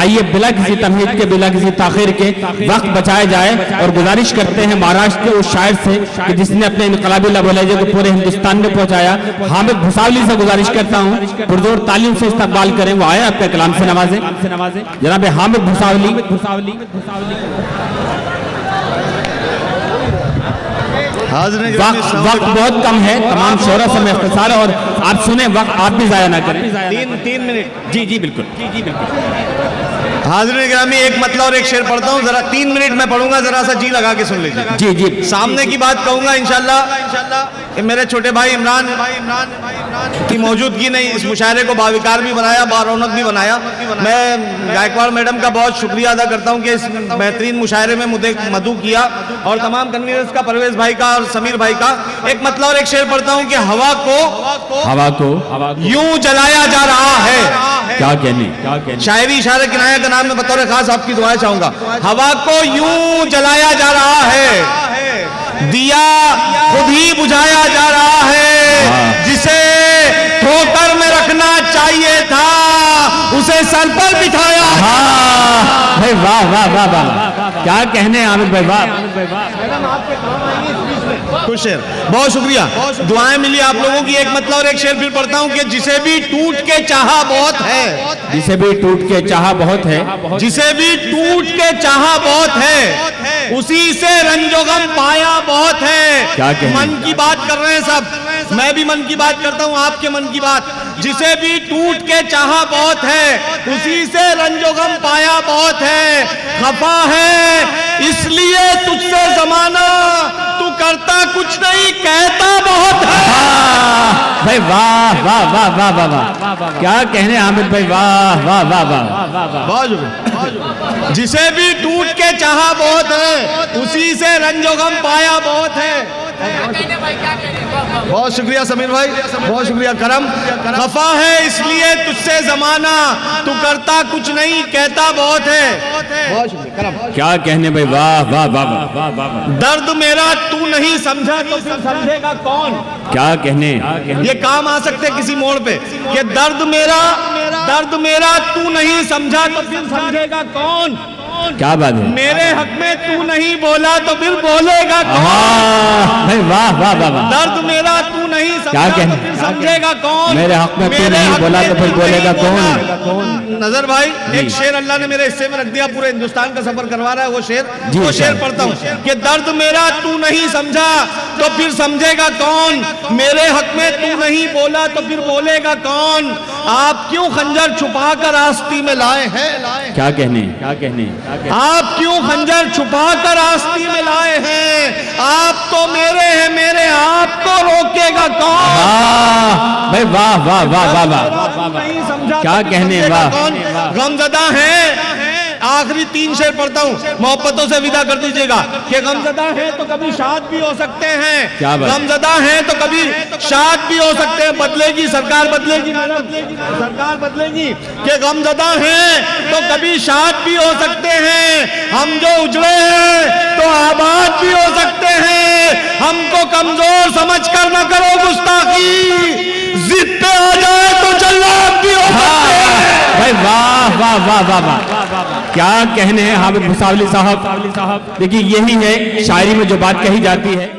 आइए बिला किसी तमहीद के, बिला किसी ताखिर के वक्त बचाया जाए और गुजारिश करते हैं महाराष्ट्र के उस शायर से कि जिसने अपने इनकलाबी लबोलहजे को पूरे हिंदुस्तान में पहुंचाया, हामिद भुसावली से गुजारिश करता हूं पुरजोर तालीम से इस्तकबाल करें, वो आए आपके कलाम से नवाजें। जनाब हामिद भुसावली। वक्त बहुत कम है, तमाम शोरा से मैं इख्तिसार, और आप सुने, वक्त आप भी जाया ना करें। तीन मिनट। जी बिल्कुल। हाज़िर गिरामी, एक मतलब और एक शेर पढ़ता हूँ, जरा 3 मिनट में पढ़ूंगा, जरा सा जी लगा के सुन लीजिए। जी। सामने की बात कहूंगा इंशाल्लाह। मेरे छोटे भाई इमरान की मौजूदगी ने इस मुशायरे को बाविकार भी बनाया, बारौनक भी बनाया। मैं गायकवाड़ मैडम का बहुत शुक्रिया अदा करता हूँ कि इस बेहतरीन मुशायरे में मुझे मदऊ किया, और तमाम कन्वीनर्स का, परवेज भाई का और समीर भाई का। एक मतलब और एक शेर पढ़ता हूँ कि हवा को यूं जलाया जा रहा है। क्या कहने शायरी इशारे किनाया का नाम में बतौर खास आपकी दुआएं चाहूंगा। हवा को यूं जलाया जा रहा है, दिया खुद ही बुझाया जा रहा है, जिसे ठोकर में रखना चाहिए था उसे सर पर बिठाया। भाई वाह, क्या कहने आमिर भाई, वाह। खुश शेर, बहुत शुक्रिया, दुआएं मिली आप लोगों की। एक मतलब और एक शेर फिर पढ़ता हूँ कि जिसे भी टूट के चाहा बहुत है, जिसे भी टूट के चाहा बहुत है, जिसे भी टूट के चाहा बहुत है, उसी से रंजो गम पाया बहुत है। क्या कहने? मन की बात कर रहे हैं सब, मैं भी मन की बात करता हूँ, आपके मन की बात। जिसे भी टूट के चाहा बहुत है, उसी से रंजो गम पाया बहुत है। खफा है इसलिए तुझसे जमाना, तू करता कुछ नहीं कहता बहुत है। भाई वाह, क्या कहने आमिर भाई, वाह। जिसे भी टूट के चाहा बहुत है, उसी से रंजो गम पाया बहुत है। बहुत शुक्रिया समीर भाई, बहुत शुक्रिया करम। खफा है इसलिए तुझसे जमाना, तू करता कुछ नहीं कहता बहुत है। बहुत शुक्रिया करम। क्या कहने भाई, वाह। दर्द मेरा तू नहीं समझा तो फिर समझेगा कौन। क्या कहने, ये काम आ सकते किसी मोड़ पे कि दर्द मेरा तू नहीं समझा तो फिर समझेगा कौन। क्या बात है, मेरे हक में तू नहीं बोला तो फिर बोलेगा कौन। भाई वाह। दर्द मेरा तू नहीं समझा तो फिर समझेगा कौन। मेरे हक में तू नहीं बोला तो फिर बोलेगा कौन। नजर भाई, एक शेर अल्लाह ने मेरे हिस्से में रख दिया, पूरे हिंदुस्तान का सफर करवा रहा है वो शेर पढ़ता हूँ कि दर्द मेरा तू नहीं समझा तो फिर समझेगा कौन। मेरे हक में तू नहीं बोला तो फिर बोलेगा कौन। आप क्यों खंजर छुपा कर आस्ती में लाए हैं। क्या कहने, आप क्यों खंजर छुपा कर आस्ती में लाए हैं। आप तो मेरे हैं, मेरे आपको रोकेगा कौन। भाई वाह। क्या कहने, वाह। गमज़दा है, आखिरी 3 शेर पढ़ता हूँ, मोहब्बतों से विदा कर दीजिएगा कि गमज़दा है तो कभी शाद भी हो सकते हैं। गमज़दा है तो कभी शाद भी हो सकते हैं। बदलेगी सरकार, बदलेगी सरकार बदलेगी कि गमज़दा है तो कभी शाद भी हो सकते हैं। हम जो उजड़े हैं तो आबाद भी हो सकते हैं। हमको कमजोर समझ कर न करो गुस्ताखी, जिद पे आ जाए तो जल्लाद भी हो सकते हैं। भाई वाह। क्या कहने हामिद भुसावली साहब। देखिए यही है शायरी में जो बात कही जाती है।